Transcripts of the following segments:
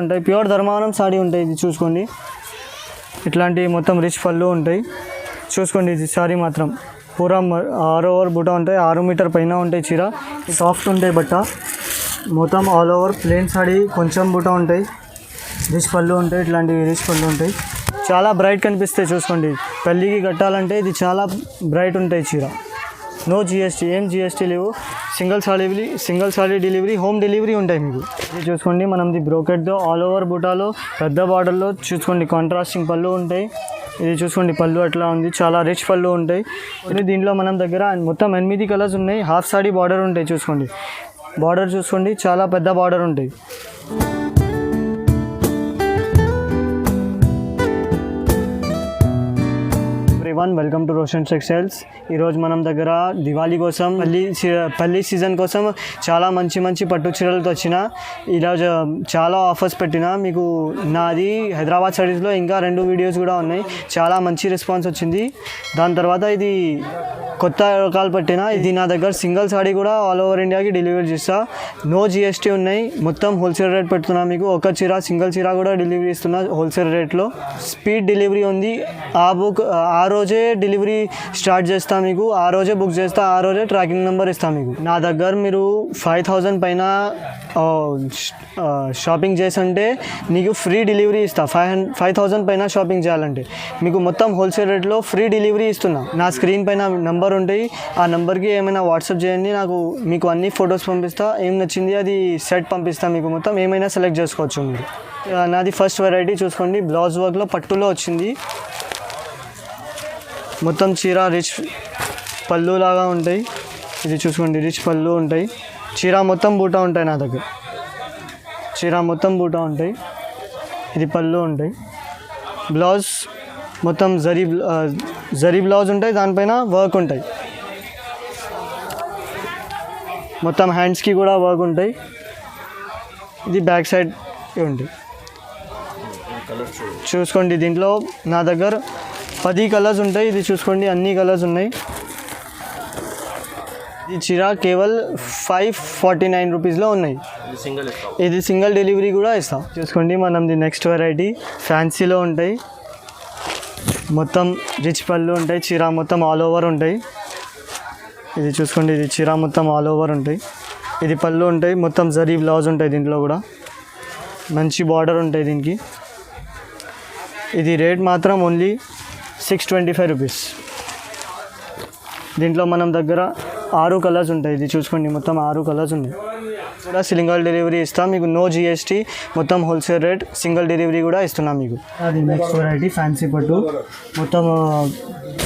ఉంటాయి. ప్యూర్ ధర్మవరం సాడీ ఉంటాయి. ఇది చూసుకోండి, ఇట్లాంటి మొత్తం రిచ్ పళ్ళు ఉంటాయి. చూసుకోండి, ఇది సారీ మాత్రం పూరా ఆల్ ఓవర్ బుట్ట ఉంటాయి. 6 మీటర్ పైన ఉంటాయి. చీర సాఫ్ట్ ఉంటాయి. బట్ట మొత్తం ఆల్ ఓవర్ ప్లెయిన్ సాడీ, కొంచెం బుట్ట ఉంటాయి. రిచ్ పళ్ళు ఉంటాయి. ఇట్లాంటివి రిచ్ పళ్ళు ఉంటాయి. చాలా బ్రైట్ కనిపిస్తాయి. చూసుకోండి, పెళ్ళికి కట్టాలంటే ఇది చాలా బ్రైట్ ఉంటాయి. చీర నో జిఎస్టీ, ఏం జిఎస్టీ లేవు. Single saree delivery, home delivery ఉంటాయి మీకు. ఇది చూసుకోండి, మనది బ్రోకెట్తో ఆల్ ఓవర్ బుటాలో పెద్ద బార్డర్లో చూసుకోండి, కాంట్రాస్టింగ్ పళ్ళు ఉంటాయి. ఇది చూసుకోండి, పళ్ళు అట్లా ఉంది, చాలా రిచ్ పళ్ళు ఉంటాయి. దీంట్లో మనం దగ్గర మొత్తం 8 కలర్స్ ఉన్నాయి. హాఫ్ సాడీ బార్డర్ ఉంటాయి. చూసుకోండి, బార్డర్ చూసుకోండి, చాలా పెద్ద బార్డర్ ఉంటాయి. Welcome to Roshan textiles. ఈరోజు మనం దగ్గర దివాళీ కోసం పల్లి సీజన్ కోసం చాలా మంచి పట్టు చీరలతో వచ్చిన. ఈరోజు చాలా ఆఫర్స్ పెట్టిన మీకు. నాది హైదరాబాద్ స్టడీస్లో ఇంకా 2 వీడియోస్ కూడా ఉన్నాయి. చాలా మంచి రెస్పాన్స్ వచ్చింది. దాని తర్వాత ఇది కొత్త రకాలు పెట్టిన. ఇది నా దగ్గర సింగిల్ సాడీ కూడా ఆల్ ఓవర్ ఇండియాకి డెలివరీ చేస్తా. నో జిఎస్టీ ఉన్నాయి. మొత్తం హోల్సేల్ రేట్ పెడుతున్నా మీకు. ఒక చీర సింగిల్ చీర కూడా డెలివరీ ఇస్తున్నా హోల్సేల్ రేట్లో. స్పీడ్ డెలివరీ ఉంది. ఆ రోజే డెలివరీ స్టార్ట్ చేస్తా మీకు. ఆ రోజే బుక్ చేస్తా, ఆ రోజే ట్రాకింగ్ నెంబర్ ఇస్తా మీకు. నా దగ్గర మీరు 5000 పైన షాపింగ్ చేస్తుంటే నీకు ఫ్రీ డెలివరీ ఇస్తా. 5000 పైన షాపింగ్ చేయాలంటే మీకు మొత్తం హోల్సేల్ రేట్లో ఫ్రీ డెలివరీ ఇస్తున్నా. నా స్క్రీన్ పైన నెంబర్ ఉంటాయి. ఆ నెంబర్కి ఏమైనా వాట్సాప్ చేయండి. మీకు అన్ని ఫొటోస్ పంపిస్తా. ఏం నచ్చింది అది సెట్ పంపిస్తా మీకు. మొత్తం ఏమైనా సెలెక్ట్ చేసుకోవచ్చు మీరు. నాది ఫస్ట్ వెరైటీ చూసుకోండి, బ్లౌజ్ వర్క్లో పట్టులో వచ్చింది. మొత్తం చీర రిచ్ పళ్ళు లాగా ఉంటాయి. ఇది చూసుకోండి, రిచ్ పళ్ళు ఉంటాయి. చీర మొత్తం బూటా ఉంటాయి. నా దగ్గర చీర మొత్తం బూటా ఉంటాయి. ఇది పళ్ళు ఉంటాయి. బ్లౌజ్ మొత్తం జరీ బ్లౌజ్ ఉంటాయి. దానిపైన వర్క్ ఉంటాయి. మొత్తం హ్యాండ్స్కి కూడా వర్క్ ఉంటాయి. ఇది బ్యాక్ సైడ్ ఉంటాయి. చూసుకోండి, దీంట్లో నా దగ్గర 10 కలర్స్ ఉంటాయి. ఇది చూసుకోండి, అన్ని కలర్స్ ఉన్నాయి. ఈ చీర కేవల్ 549 రూపీస్లో ఉన్నాయి. ఇది సింగిల్ డెలివరీ కూడా ఇస్తాం. చూసుకోండి, మనది నెక్స్ట్ వెరైటీ ఫ్యాన్సీలో ఉంటాయి. మొత్తం రిచ్ పళ్ళు ఉంటాయి. చీర మొత్తం ఆల్ ఓవర్ ఉంటాయి. ఇది చూసుకోండి, ఇది చీర మొత్తం ఆల్ ఓవర్ ఉంటాయి. ఇది పళ్ళు ఉంటాయి. మొత్తం జరీ బ్లౌజ్ ఉంటాయి. దీంట్లో కూడా మంచి బార్డర్ ఉంటాయి దీనికి. ఇది రేట్ మాత్రం ఓన్లీ 625 రూపీస్. దీంట్లో మనం దగ్గర 6 కలర్స్ ఉంటాయి. ఇది చూసుకోండి, మొత్తం 6 కలర్స్ ఉన్నాయి. కూడా సింగిల్ డెలివరీ ఇస్తాం మీకు. నో జిఎస్టీ, మొత్తం హోల్సేల్ రేట్. సింగిల్ డెలివరీ కూడా ఇస్తున్నాం మీకు. అది నెక్స్ట్ వెరైటీ ఫ్యాన్సీ పట్టు. మొత్తం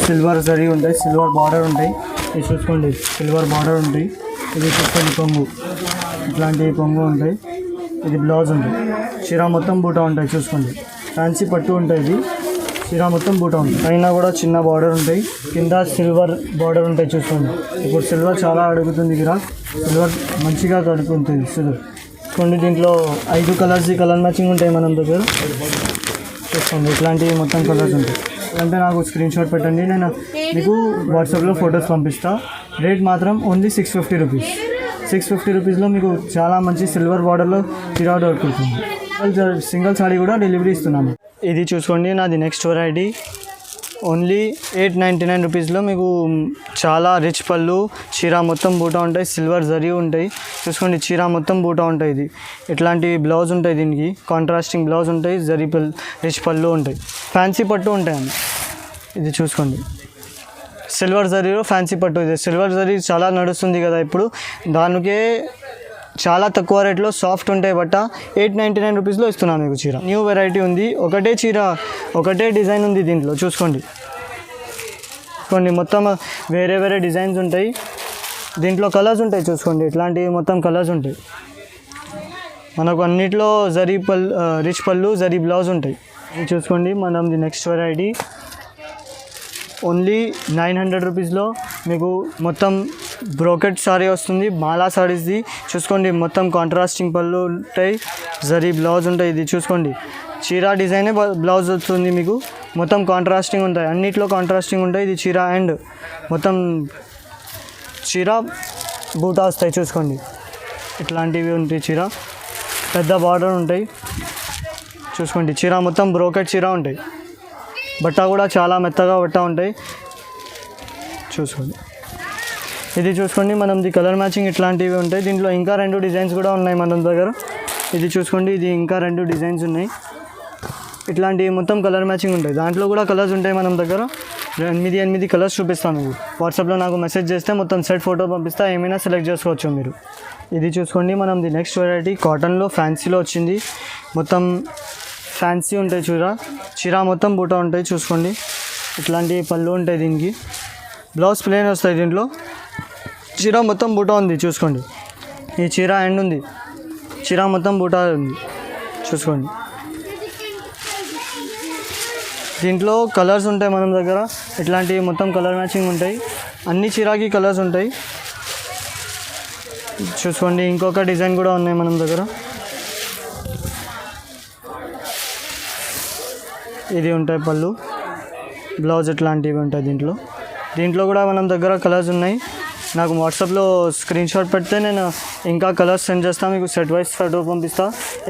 సిల్వర్ జరీ ఉంటాయి, సిల్వర్ బార్డర్ ఉంటాయి. ఇది చూసుకోండి, సిల్వర్ బార్డర్ ఉంటాయి. ఇది చూసుకోండి, కొంగు ఇట్లాంటి కొంగు ఉంటాయి. ఇది బ్లౌజ్ ఉంటుంది. చీర మొత్తం బూటా ఉంటాయి. చూసుకోండి, ఫ్యాన్సీ పట్టు ఉంటుంది. ఇది చీర మొత్తం బూటా ఉంటుంది. పైన కూడా చిన్న బార్డర్ ఉంటాయి. కింద సిల్వర్ బార్డర్ ఉంటాయి. చూసుకోండి, ఇప్పుడు సిల్వర్ చాలా అడుగుతుంది ఇక్కడ. సిల్వర్ మంచిగా కడుగుతుంది సిల్వర్. కొన్ని దీంట్లో 5 కలర్స్ కలర్ మ్యాచింగ్ ఉంటాయి మనం దగ్గర. చూసుకోండి, ఇట్లాంటివి మొత్తం కలర్స్ ఉంటాయి. అంటే నాకు స్క్రీన్ షాట్ పెట్టండి, నేను మీకు వాట్సాప్లో ఫొటోస్ పంపిస్తా. రేట్ మాత్రం ఓన్లీ 650 రూపీస్. 650 రూపీస్లో మీకు చాలా మంచి సిల్వర్ బార్డర్లో చీర దొరుకుతుంది. సింగిల్ సాడీ కూడా డెలివరీ ఇస్తున్నాము. ఇది చూసుకోండి, నాది నెక్స్ట్ వెరైటీ ఓన్లీ 899 రూపీస్లో మీకు చాలా రిచ్ పళ్ళు. చీర మొత్తం బూటా ఉంటాయి. సిల్వర్ జరీ ఉంటాయి. చూసుకోండి, చీర మొత్తం బూటా ఉంటాయి. ఇది ఇట్లాంటి బ్లౌజ్ ఉంటాయి. దీనికి కాంట్రాస్టింగ్ బ్లౌజ్ ఉంటాయి. జరీ రిచ్ పళ్ళు ఉంటాయి. ఫ్యాన్సీ పట్టు ఉంటాయండి. ఇది చూసుకోండి, సిల్వర్ జరీలో ఫ్యాన్సీ పట్టు. ఇది సిల్వర్ జరీ చాలా నడుస్తుంది కదా ఇప్పుడు. దానికే చాలా తక్కువ రేట్లో సాఫ్ట్ ఉంటాయి. బట్ట 899 రూపీస్లో ఇస్తున్నాను మీకు చీర. న్యూ వెరైటీ ఉంది. ఒకటే చీర, ఒకటే డిజైన్ ఉంది దీంట్లో. చూసుకోండి, మొత్తం వేరే డిజైన్స్ ఉంటాయి. దీంట్లో కలర్స్ ఉంటాయి. చూసుకోండి, ఇట్లాంటివి మొత్తం కలర్స్ ఉంటాయి. మనకు అన్నిట్లో రిచ్ పళ్ళు, జరీ బ్లౌజ్ ఉంటాయి. ఇది చూసుకోండి, మనది నెక్స్ట్ వెరైటీ ఓన్లీ 900 రూపీస్లో మీకు మొత్తం బ్రోకెట్ సారీ వస్తుంది. మాలా సారీస్ది. చూసుకోండి, మొత్తం కాంట్రాస్టింగ్ పళ్ళు ఉంటాయి. జరీ బ్లౌజ్ ఉంటాయి. ఇది చూసుకోండి, చీర డిజైనే బ్లౌజ్ వస్తుంది మీకు. మొత్తం కాంట్రాస్టింగ్ ఉంటాయి. అన్నిట్లో కాంట్రాస్టింగ్ ఉంటాయి. ఇది చీర అండ్ మొత్తం చీర బూటా వస్తాయి. చూసుకోండి, ఇట్లాంటివి ఉంటాయి. చీర పెద్ద బార్డర్ ఉంటాయి. చూసుకోండి చీర మొత్తం బ్రోకెట్ చీర ఉంటాయి, బట్ట కూడా చాలా మెత్తగా బట్ట ఉంటాయి. చూసుకోండి ఇది చూసుకోండి మనది కలర్ మ్యాచింగ్ ఇట్లాంటివి ఉంటాయి. దీంట్లో ఇంకా 2 డిజైన్స్ కూడా ఉన్నాయి మన దగ్గర. ఇది చూసుకోండి, ఇది ఇంకా 2 డిజైన్స్ ఉన్నాయి. ఇట్లాంటివి మొత్తం కలర్ మ్యాచింగ్ ఉంటాయి. దాంట్లో కూడా కలర్స్ ఉంటాయి మన దగ్గర. 8 కలర్స్ చూపిస్తాను మీకు. వాట్సాప్లో నాకు మెసేజ్ చేస్తే మొత్తం సెట్ ఫోటో పంపిస్తా, ఏమైనా సెలెక్ట్ చేసుకోవచ్చు మీరు. ఇది చూసుకోండి మనది నెక్స్ట్ వెరైటీ కాటన్లో ఫ్యాన్సీలో వచ్చింది. మొత్తం ఫ్యాన్సీ ఉంటాయి చీర మొత్తం బూట ఉంటాయి. చూసుకోండి ఇట్లాంటి పళ్ళు ఉంటాయి, దీనికి బ్లౌజ్ ప్లెయిన్ వస్తాయి. దీంట్లో చీర మొత్తం బూట ఉంది. చూసుకోండి ఈ చీర ఎండ్ ఉంది, చీర మొత్తం బూట ఉంది. చూసుకోండి దీంట్లో కలర్స్ ఉంటాయి మన దగ్గర. ఇట్లాంటివి మొత్తం కలర్ మ్యాచింగ్ ఉంటాయి. అన్ని చీరకి కలర్స్ ఉంటాయి. చూసుకోండి ఇంకొక డిజైన్ కూడా ఉన్నాయి మన దగ్గర. ఇది ఉంటాయి పళ్ళు, బ్లౌజ్ ఇట్లాంటివి ఉంటాయి. దీంట్లో కూడా మన దగ్గర కలర్స్ ఉన్నాయి. నాకు వాట్సాప్లో స్క్రీన్ షాట్ పెడితే నేను ఇంకా కలర్స్ సెండ్ చేస్తాను, మీకు సెట్ వైస్ ఫోటో పంపిస్తా,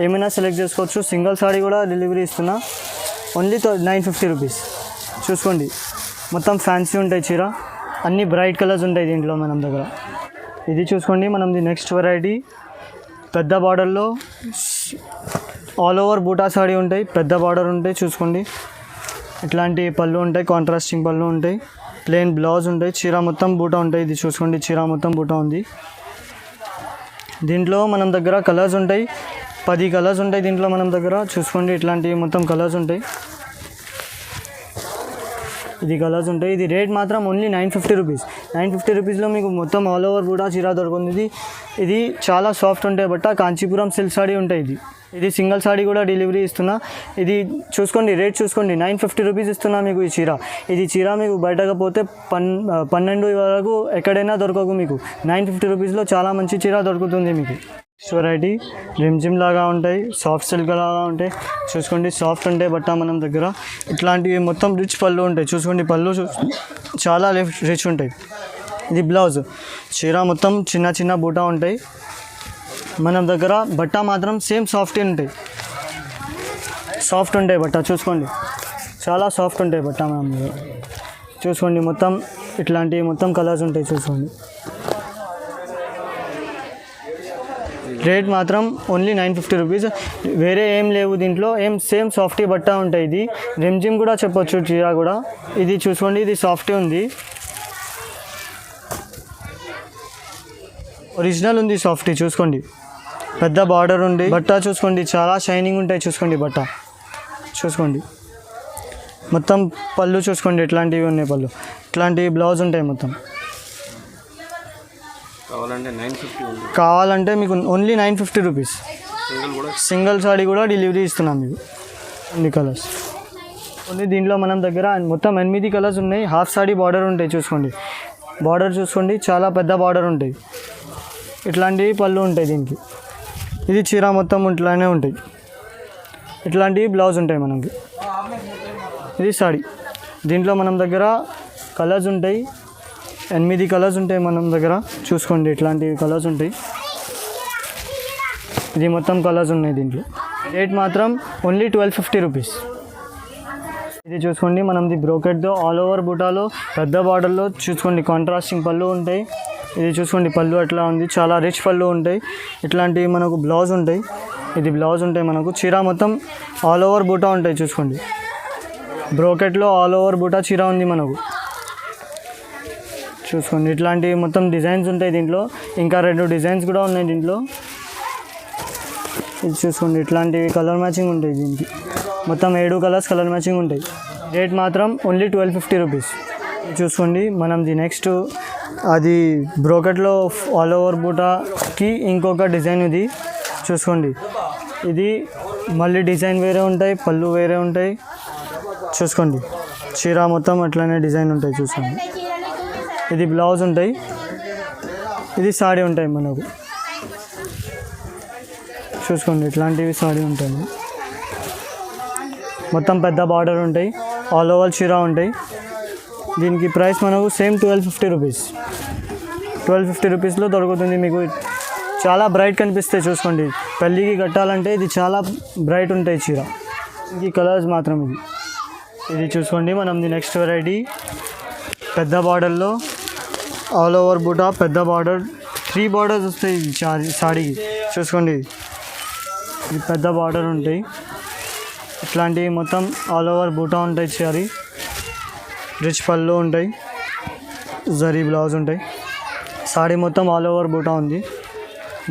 ఏమైనా సెలెక్ట్ చేసుకోవచ్చు. సింగిల్ సారీ కూడా డెలివరీ ఇస్తున్నా, ఓన్లీ 950 రూపీస్. చూసుకోండి మొత్తం ఫ్యాన్సీ ఉంటాయి చీర, అన్ని బ్రైట్ కలర్స్ ఉంటాయి దీంట్లో మన దగ్గర. ఇది చూసుకోండి మనది నెక్స్ట్ వెరైటీ పెద్ద బార్డర్లో ఆల్ ఓవర్ బూటా సారీ ఉంటాయి, పెద్ద బార్డర్ ఉంటాయి. చూసుకోండి ఇట్లాంటి పళ్ళు ఉంటాయి, కాంట్రాస్టింగ్ పళ్ళు ఉంటాయి, ప్లెయిన్ బ్లౌజ్ ఉంటాయి, చీర మొత్తం బూటా ఉంటాయి. ఇది చూసుకోండి చీర మొత్తం బూటా ఉంది. దీంట్లో మనం దగ్గర కలర్స్ ఉంటాయి, 10 కలర్స్ ఉంటాయి దీంట్లో మనం దగ్గర. చూసుకోండి ఇట్లాంటి మొత్తం కలర్స్ ఉంటాయి, ఇది కలర్స్ ఉంటాయి. ఇది రేట్ మాత్రం ఓన్లీ 950 రూపీస్. 950 రూపీస్లో మీకు మొత్తం ఆల్ ఓవర్ కూడా చీర దొరుకుతుంది. ఇది చాలా సాఫ్ట్ ఉంటాయి బట్ట, కాంచీపురం సిల్క్ సారీ ఉంటాయి. ఇది సింగిల్ సారీ కూడా డెలివరీ ఇస్తున్నా. ఇది చూసుకోండి రేట్ చూసుకోండి, 950 రూపీస్ ఇస్తున్నా మీకు ఈ చీర. ఇది చీర మీకు బయటకు పోతే 12 వరకు ఎక్కడైనా దొరకదు మీకు. 950 రూపీస్లో చాలా మంచి చీర దొరుకుతుంది మీకు. వెరైటీ రిమ్జిమ్ లాగా ఉంటాయి, సాఫ్ట్ సిల్క్ లాగా ఉంటాయి. చూసుకోండి సాఫ్ట్ ఉంటాయి బట్ట మనం దగ్గర. ఇట్లాంటివి మొత్తం రిచ్ పళ్ళు ఉంటాయి. చూసుకోండి పళ్ళు చాలా రిచ్ ఉంటాయి. ఇది బ్లౌజ్, చీర మొత్తం చిన్న చిన్న బూటా ఉంటాయి మన దగ్గర. బట్ట మాత్రం సేమ్ సాఫ్ట్ ఉంటాయి, సాఫ్ట్ ఉంటాయి బట్ట. చూసుకోండి చాలా సాఫ్ట్ ఉంటాయి బట్ట మనం దగ్గర. చూసుకోండి మొత్తం ఇట్లాంటి మొత్తం కలర్స్ ఉంటాయి. చూసుకోండి రేట్ మాత్రం ఓన్లీ 950 రూపీస్. వేరే ఏం లేవు దీంట్లో, సేమ్ సాఫ్టీ బట్ట ఉంటాయి. ఇది రిమ్జిమ్ కూడా చెప్పొచ్చు చీర కూడా. ఇది చూసుకోండి ఇది సాఫ్టీ ఉంది, ఒరిజినల్ ఉంది సాఫ్టీ. చూసుకోండి పెద్ద బార్డర్ ఉంది బట్ట. చూసుకోండి చాలా షైనింగ్ ఉంటాయి. చూసుకోండి బట్ట, చూసుకోండి మొత్తం పళ్ళు చూసుకోండి ఇట్లాంటివి ఉన్నాయి పళ్ళు. ఇట్లాంటివి బ్లౌజ్ ఉంటాయి మొత్తం. కావాలంటే మీకు ఓన్లీ 950 రూపీస్. సింగిల్ సారీ కూడా డెలివరీ ఇస్తున్నాం మీకు. అన్ని కలర్స్ ఓన్లీ దీంట్లో మనం దగ్గర మొత్తం 8 కలర్స్ ఉన్నాయి. హాఫ్ సారీ బార్డర్ ఉంటాయి. చూసుకోండి బార్డర్ చూసుకోండి చాలా పెద్ద బార్డర్ ఉంటాయి. ఇట్లాంటివి పళ్ళు ఉంటాయి దీనికి. ఇది చీర మొత్తం ఇట్లానే ఉంటాయి. ఇట్లాంటివి బ్లౌజ్ ఉంటాయి మనకి. ఇది సారీ. దీంట్లో మనం దగ్గర కలర్స్ ఉంటాయి, 8 కలర్స్ ఉంటాయి మనం దగ్గర. చూసుకోండి ఇట్లాంటివి కలర్స్ ఉంటాయి. ఇది మొత్తం కలర్స్ ఉన్నాయి దీంట్లో. రేట్ మాత్రం ఓన్లీ 1250 రూపీస్. ఇది చూసుకోండి మనది బ్రోకెట్తో ఆల్ ఓవర్ బూటాలో పెద్ద బార్డర్లో. చూసుకోండి కాంట్రాస్టింగ్ పళ్ళు ఉంటాయి. ఇది చూసుకోండి పళ్ళు అట్లా ఉంది, చాలా రిచ్ పళ్ళు ఉంటాయి. ఇట్లాంటివి మనకు బ్లౌజ్ ఉంటాయి. ఇది బ్లౌజ్ ఉంటాయి మనకు. చీర మొత్తం ఆల్ ఓవర్ బూటా ఉంటాయి. చూసుకోండి బ్రోకెట్లో ఆల్ ఓవర్ బూటా చీర ఉంది మనకు. చూసుకోండి ఇట్లాంటివి మొత్తం డిజైన్స్ ఉంటాయి దీంట్లో. ఇంకా 2 డిజైన్స్ కూడా ఉన్నాయి దీంట్లో. ఇది చూసుకోండి ఇట్లాంటివి కలర్ మ్యాచింగ్ ఉంటాయి దీనికి. మొత్తం 7 కలర్స్ కలర్ మ్యాచింగ్ ఉంటాయి. రేట్ మాత్రం ఓన్లీ 1250 రూపీస్. చూసుకోండి మనది నెక్స్ట్ అది బ్రోకెట్లో ఆల్ ఓవర్ బూటాకి ఇంకొక డిజైన్ ఇది. చూసుకోండి ఇది మళ్ళీ డిజైన్ వేరే ఉంటాయి, పళ్ళు వేరే ఉంటాయి. చూసుకోండి చీర మొత్తం అట్లనే డిజైన్ ఉంటాయి. చూసుకోండి ఇది బ్లౌజ్ ఉంటాయి, ఇది సారీ ఉంటాయి మనకు. చూసుకోండి ఇట్లాంటివి సారీ ఉంటుంది. మొత్తం పెద్ద బార్డర్ ఉంటాయి, ఆల్ ఓవర్ చీర ఉంటాయి. దీనికి ప్రైస్ మనకు సేమ్ 1250 రూపీస్. 1250 రూపీస్లో దొరుకుతుంది మీకు. చాలా బ్రైట్ కనిపిస్తాయి. చూసుకోండి పెళ్ళికి కట్టాలంటే ఇది చాలా బ్రైట్ ఉంటాయి చీర. ఈ కలర్స్ మాత్రం ఇది చూసుకోండి. మనది నెక్స్ట్ వెరైటీ పెద్ద బార్డర్లో ఆల్ ఓవర్ బూటా, పెద్ద బార్డర్ 3 బార్డర్స్ వస్తాయి సాడీకి. చూసుకోండి ఇది పెద్ద బార్డర్ ఉంటాయి. ఇట్లాంటివి మొత్తం ఆల్ ఓవర్ బూటా ఉంటాయి. సారీ రిచ్ పళ్ళు ఉంటాయి, జరీ బ్లౌజ్ ఉంటాయి. సాడీ మొత్తం ఆల్ ఓవర్ బూటా ఉంది.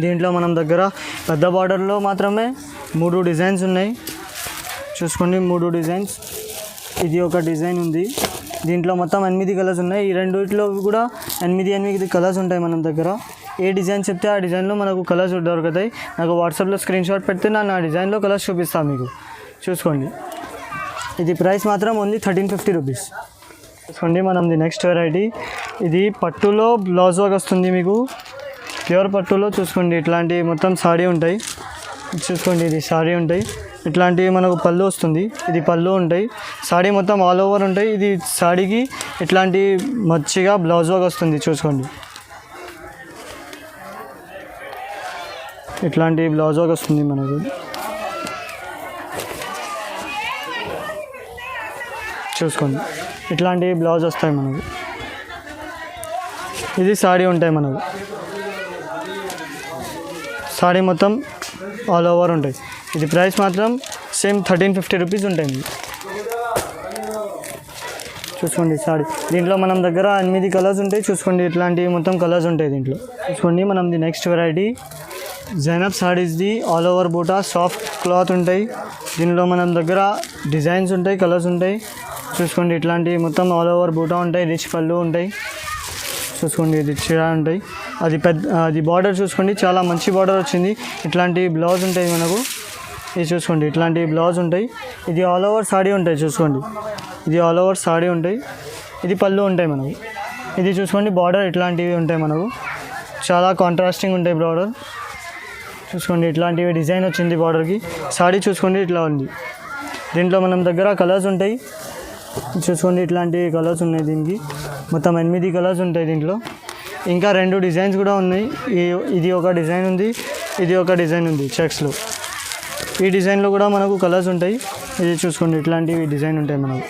దీంట్లో మనం దగ్గర పెద్ద బార్డర్లో మాత్రమే 3 డిజైన్స్ ఉన్నాయి. చూసుకోండి 3 డిజైన్స్. ఇది ఒక డిజైన్ ఉంది. దీంట్లో మొత్తం 8 కలర్స్ ఉన్నాయి. ఈ రెండిట్లో కూడా 8 కలర్స్ ఉంటాయి మనం దగ్గర. ఏ డిజైన్ చెప్తే ఆ డిజైన్లో మనకు కలర్స్ దొరుకుతాయి. నాకు వాట్సాప్లో స్క్రీన్ షాట్ పెడితే నేను ఆ డిజైన్లో కలర్స్ చూపిస్తాను మీకు. చూసుకోండి ఇది ప్రైస్ మాత్రం ఓన్లీ 1350 రూపీస్. చూసుకోండి మనది నెక్స్ట్ వెరైటీ. ఇది పట్టులో బ్లౌజ్ వర్క్ వస్తుంది మీకు, ప్యూర్ పట్టులో. చూసుకోండి ఇట్లాంటి మొత్తం సాడీ ఉంటాయి. చూసుకోండి ఇది సాడీ ఉంటాయి. ఇట్లాంటివి మనకు పళ్ళు వస్తుంది. ఇది పళ్ళు ఉంటాయి. సాడీ మొత్తం ఆల్ ఓవర్ ఉంటాయి. ఇది సాడీకి ఇట్లాంటి మంచిగా బ్లౌజ్ వర్క్ వస్తుంది. చూసుకోండి ఇట్లాంటి బ్లౌజ్ వర్క్ వస్తుంది మనకు. చూసుకోండి ఇట్లాంటి బ్లౌజ్ వస్తాయి మనకు. ఇది సాడీ ఉంటాయి మనకు. సాడీ మొత్తం ఆల్ ఓవర్ ఉంటాయి. ఇది ప్రైస్ మాత్రం సేమ్ 1350 రూపీస్ ఉంటాయి. చూసుకోండి సాడీ. దీంట్లో మనం దగ్గర 8 కలర్స్ ఉంటాయి. చూసుకోండి ఇట్లాంటివి మొత్తం కలర్స్ ఉంటాయి దీంట్లో. చూసుకోండి మనది నెక్స్ట్ వెరైటీ జైనబ్ సాడీస్ది all over buta, soft cloth ఉంటాయి. దీనిలో మనం దగ్గర డిజైన్స్ ఉంటాయి, కలర్స్ ఉంటాయి. చూసుకోండి ఇట్లాంటివి మొత్తం ఆల్ ఓవర్ బూటా ఉంటాయి. రిచ్ పళ్ళు ఉంటాయి. చూసుకోండి ఇది చీర ఉంటాయి. అది బార్డర్ చూసుకోండి చాలా మంచి బార్డర్ వచ్చింది. ఇట్లాంటి బ్లౌజ్ ఉంటాయి మనకు. ఇది చూసుకోండి ఇట్లాంటి బ్లౌజ్ ఉంటాయి. ఇది ఆల్ ఓవర్ సాడీ ఉంటాయి. చూసుకోండి ఇది ఆల్ ఓవర్ సాడీ ఉంటాయి. ఇది పళ్ళు ఉంటాయి మనకు. ఇది చూసుకోండి బార్డర్ ఇట్లాంటివి ఉంటాయి మనకు. చాలా కాంట్రాస్టింగ్ ఉంటాయి బార్డర్. చూసుకోండి ఇట్లాంటివి డిజైన్ వచ్చింది బార్డర్కి. సాడీ చూసుకోండి ఇట్లా ఉంది. దీంట్లో మనం దగ్గర కలర్స్ ఉంటాయి. చూసుకోండి ఇట్లాంటి కలర్స్ ఉన్నాయి. దీనికి మొత్తం 8 కలర్స్ ఉంటాయి దీంట్లో. ఇంకా 2 డిజైన్స్ కూడా ఉన్నాయి. ఇది ఒక డిజైన్ ఉంది, ఇది ఒక డిజైన్ ఉంది చెక్స్లో. ఈ డిజైన్లో కూడా మనకు కలర్స్ ఉంటాయి. ఇది చూసుకోండి ఇట్లాంటివి డిజైన్ ఉంటాయి మనకు.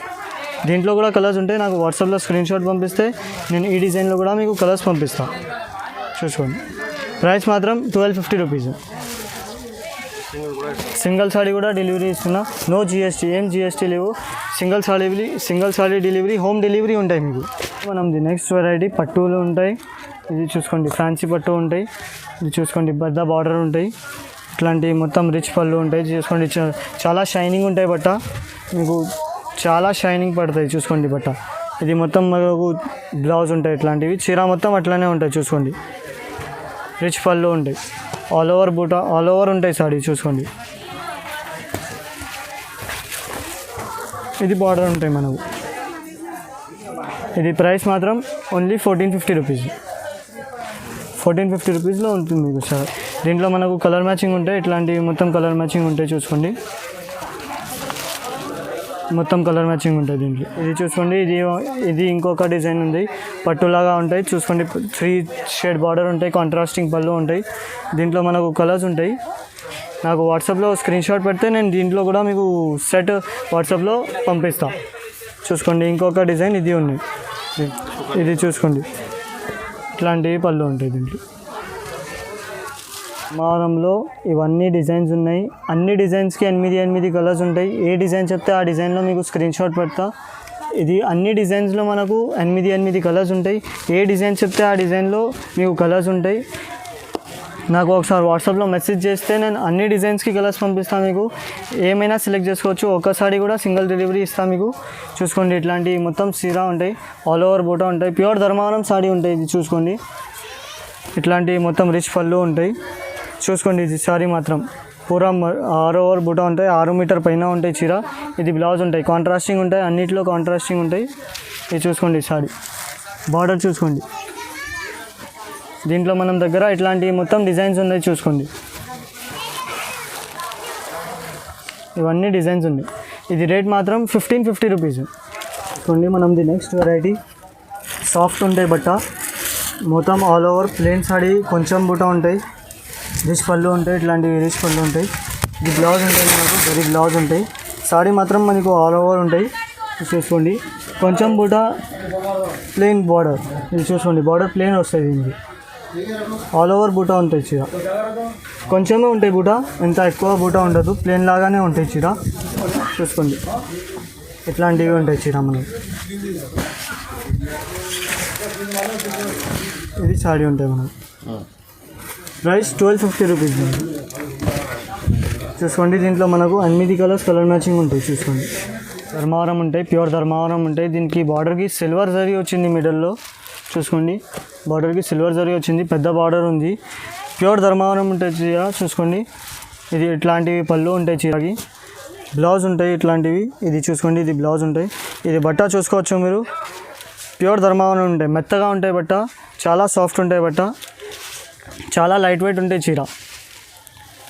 దీంట్లో కూడా కలర్స్ ఉంటాయి. నాకు వాట్సాప్లో స్క్రీన్ షాట్ పంపిస్తే నేను ఈ డిజైన్లో కూడా మీకు కలర్స్ పంపిస్తాను. చూసుకోండి ప్రైస్ మాత్రం 1250 రూపీస్. సింగిల్ సాడీ కూడా డెలివరీ ఇస్తున్నా. నో జిఎస్టీ, ఏం జిఎస్టీ లేవు. Single saree delivery, home delivery ఉంటాయి మీకు. మనది నెక్స్ట్ వెరైటీ పట్టులు ఉంటాయి. ఇది చూసుకోండి ఫ్యాన్సీ పట్టు ఉంటాయి. ఇది చూసుకోండి పెద్ద బార్డర్ ఉంటాయి. ఇట్లాంటి మొత్తం రిచ్ పళ్ళు ఉంటాయి. చూసుకోండి చాలా షైనింగ్ ఉంటాయి బట్ట మీకు, చాలా షైనింగ్ పడతాయి. చూసుకోండి బట్ట ఇది మొత్తం మనకు బ్లౌజ్ ఉంటాయి. ఇట్లాంటివి చీర మొత్తం అట్లానే ఉంటాయి. చూసుకోండి రిచ్ పళ్ళు ఉంటాయి. ఆల్ ఓవర్ బూటా, ఆల్ ఓవర్ ఉంటాయి సాడీ. చూసుకోండి ఇది బార్డర్ ఉంటాయి మనకు. ఇది ప్రైస్ మాత్రం ఓన్లీ 1450 రూపీస్. 1450 రూపీస్లో ఉంటుంది మీకు సార్. దీంట్లో మనకు కలర్ మ్యాచింగ్ ఉంటాయి. ఇట్లాంటివి మొత్తం కలర్ మ్యాచింగ్ ఉంటాయి. చూసుకోండి మొత్తం కలర్ మ్యాచింగ్ ఉంటుంది దీంట్లో. ఇది చూసుకోండి ఇది ఇంకొక డిజైన్ ఉంది. పట్టులాగా ఉంటాయి. చూసుకోండి 3 షేడ్ బార్డర్ ఉంటాయి. కాంట్రాస్టింగ్ పళ్ళు ఉంటాయి. దీంట్లో మనకు కలర్స్ ఉంటాయి. నాకు వాట్సాప్లో స్క్రీన్ షాట్ పెడితే నేను దీంట్లో కూడా మీకు సెట్ వాట్సాప్లో పంపిస్తాను. చూసుకోండి ఇంకొక డిజైన్ ఇది ఉంది. ఇది చూసుకోండి ఇట్లాంటివి పళ్ళు ఉంటాయి దీంట్లో. మారంలో ఇవన్నీ డిజైన్స్ ఉన్నాయి. అన్ని డిజైన్స్కి 8 కలర్స్ ఉంటాయి. ఏ డిజైన్ చెప్తే ఆ డిజైన్లో మీకు స్క్రీన్ షాట్ పెడతా. ఇది అన్ని డిజైన్స్లో మనకు 8 కలర్స్ ఉంటాయి. ఏ డిజైన్ చెప్తే ఆ డిజైన్లో మీకు కలర్స్ ఉంటాయి. నాకు ఒకసారి వాట్సాప్లో మెసేజ్ చేస్తే నేను అన్ని డిజైన్స్కి కలర్స్ పంపిస్తాను. మీకు ఏమైనా సెలెక్ట్ చేసుకోవచ్చు. ఒక్కసారి కూడా సింగిల్ డెలివరీ ఇస్తాను మీకు. చూసుకోండి ఇట్లాంటి మొత్తం సీరా ఉంటాయి. ఆల్ ఓవర్ బూటా ఉంటాయి. ప్యూర్ ధర్మవరం సాడీ ఉంటాయి. ఇది చూసుకోండి ఇట్లాంటి మొత్తం రిచ్ పళ్ళు ఉంటాయి. చూసుకోండి ఇది సారీ మాత్రం పూరా ఆల్ ఓవర్ బూటా ఉంటాయి. 6 మీటర్ పైన ఉంటాయి చీర. ఇది బ్లౌజ్ ఉంటాయి. కాంట్రాస్టింగ్ ఉంటాయి. అన్నిట్లో కాంట్రాస్టింగ్ ఉంటాయి. ఇది చూసుకోండి సారీ బార్డర్ చూసుకోండి. దీంట్లో మనం దగ్గర ఇట్లాంటి మొత్తం డిజైన్స్ ఉన్నాయి. చూసుకోండి ఇవన్నీ డిజైన్స్ ఉన్నాయి. ఇది రేట్ మాత్రం 1550 రూపీస్. చూడండి మనది నెక్స్ట్ వెరైటీ సాఫ్ట్ ఉంటాయి బట్ట మొత్తం ఆల్ ఓవర్ ప్లెయిన్ సాడీ. కొంచెం బూటా ఉంటాయి. రిచ్ పళ్ళు ఉంటాయి. ఇట్లాంటివి రిచ్ పళ్ళు ఉంటాయి. ఇది బ్లౌజ్ ఉంటాయి మనకు. వెరీ బ్లౌజ్ ఉంటాయి. సాడీ మాత్రం మనకు ఆల్ ఓవర్ ఉంటాయి. చూసుకోండి కొంచెం బూట ప్లెయిన్ బార్డర్, ఇది చూసుకోండి బార్డర్ ప్లెయిన్ వస్తుంది. దీనికి ఆల్ ఓవర్ బూట ఉంటాయి చీర, కొంచెమే ఉంటాయి బూట, ఎంత ఎక్కువ బూట ఉండదు, ప్లెయిన్ లాగానే ఉంటాయి చీర. చూసుకోండి ఇట్లాంటివి ఉంటాయి చీర మనకి. ఇది సాడీ ఉంటాయి మనకి. Price 1250 rupees. చూసుకోండి దీంట్లో మనకు 8 కలర్స్ కలర్ మ్యాచింగ్ ఉంటాయి. చూసుకోండి ధర్మవరం ఉంటాయి, ప్యూర్ ధర్మవరం ఉంటాయి. దీనికి బార్డర్కి సిల్వర్ జరీ వచ్చింది మిడిల్లో. చూసుకోండి బార్డర్కి సిల్వర్ జరీ వచ్చింది, పెద్ద బార్డర్ ఉంది. ప్యూర్ ధర్మవరం ఉంటాయి చీర. చూసుకోండి ఇది ఇట్లాంటివి పళ్ళు ఉంటాయి చీరకి, బ్లౌజ్ ఉంటాయి ఇట్లాంటివి. ఇది చూసుకోండి ఇది బ్లౌజ్ ఉంటాయి. ఇది బట్ట చూసుకోవచ్చు మీరు, ప్యూర్ ధర్మవరం ఉంటాయి, మెత్తగా ఉంటాయి బట్ట, చాలా సాఫ్ట్ ఉంటాయి బట్ట, చాలా లైట్ వెయిట్ ఉంటాయి చీర.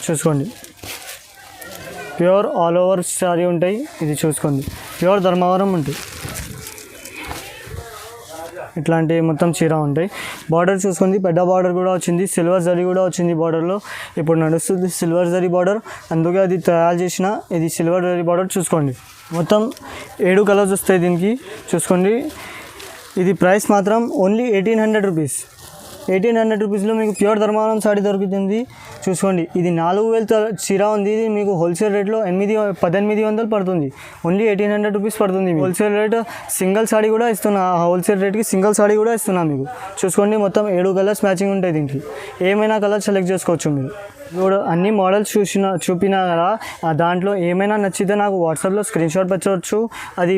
చూసుకోండి ప్యూర్ ఆల్ ఓవర్ సారీ ఉంటాయి. ఇది చూసుకోండి ప్యూర్ ధర్మవరం ఉంటాయి, ఇట్లాంటి మొత్తం చీర ఉంటాయి. బార్డర్ చూసుకోండి పెద్ద బార్డర్ కూడా వచ్చింది, సిల్వర్ జరీ కూడా వచ్చింది బార్డర్లో. ఇప్పుడు నడుస్తుంది సిల్వర్ జరీ బార్డర్, అందుకే అది తయారు చేసిన ఇది సిల్వర్ జరీ బార్డర్. చూసుకోండి మొత్తం 7 కలర్స్ వస్తాయి దీనికి. చూసుకోండి ఇది ప్రైస్ మాత్రం ఓన్లీ 1800 రూపీస్. 1800 రూపీస్లో మీకు ప్యూర్ ధర్మవరం సాడీ దొరుకుతుంది. చూసుకోండి ఇది 4000 చీర ఉంది. ఇది మీకు హోల్సేల్ రేట్లో 1800 పడుతుంది. ఓన్లీ 1800 రూపీస్ పడుతుంది. హోల్సేల్ రేట్ సింగిల్ సాడీ కూడా ఇస్తున్నా, హోల్సేల్ రేట్కి సింగిల్ సాడీ కూడా ఇస్తున్నా మీకు. చూసుకోండి మొత్తం 7 కలర్స్ మ్యాచింగ్ ఉంటాయి దీనికి, ఏమైనా కలర్ సెలెక్ట్ చేసుకోవచ్చు మీరు. ఇప్పుడు అన్ని మోడల్స్ చూపినా కదా, దాంట్లో ఏమైనా నచ్చితే నాకు వాట్సాప్లో స్క్రీన్ షాట్ పెట్టవచ్చు, అది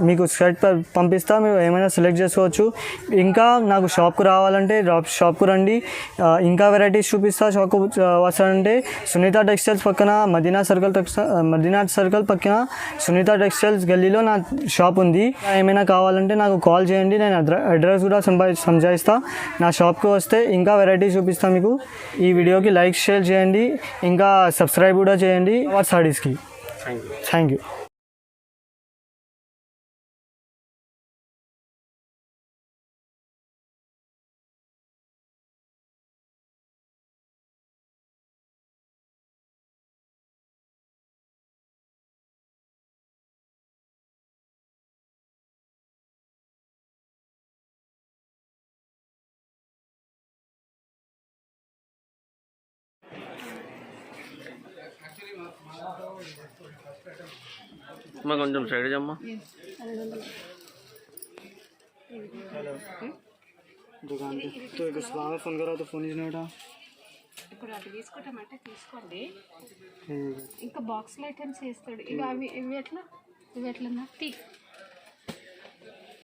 మీకు షర్ట్ పంపిస్తా, మీరు ఏమైనా సెలెక్ట్ చేసుకోవచ్చు. ఇంకా నాకు షాప్కు రావాలంటే షాప్కు రండి, ఇంకా వెరైటీస్ చూపిస్తా. షాప్కు వస్తానంటే సునీత టెక్స్టైల్స్ పక్కన మదీనా సర్కిల్ పక్కన సునీత టెక్స్టైల్స్ గల్లీలో నా షాప్ ఉంది. ఏమైనా కావాలంటే నాకు కాల్ చేయండి, నేను అడ్రస్ కూడా సంజాయిస్తా. నా షాప్కి వస్తే ఇంకా వెరైటీస్ చూపిస్తాను మీకు. ఈ వీడియోకి లైక్ షేర్ చేయండి, ఇంకా సబ్స్క్రైబ్ కూడా చేయండి సాడీస్కి. Thank you. అమ్మా కొంచెం సైడ్ అమ్మా. ఫోన్ కరా ఫోన్ ఇచ్చినట ఇప్పుడు అది తీసుకుంటామంటే తీసుకోండి. ఇంకా బాక్స్లో ఐటమ్స్ చేస్తాడు. ఇవి ఎట్లా ఇవి ఎట్లన్నా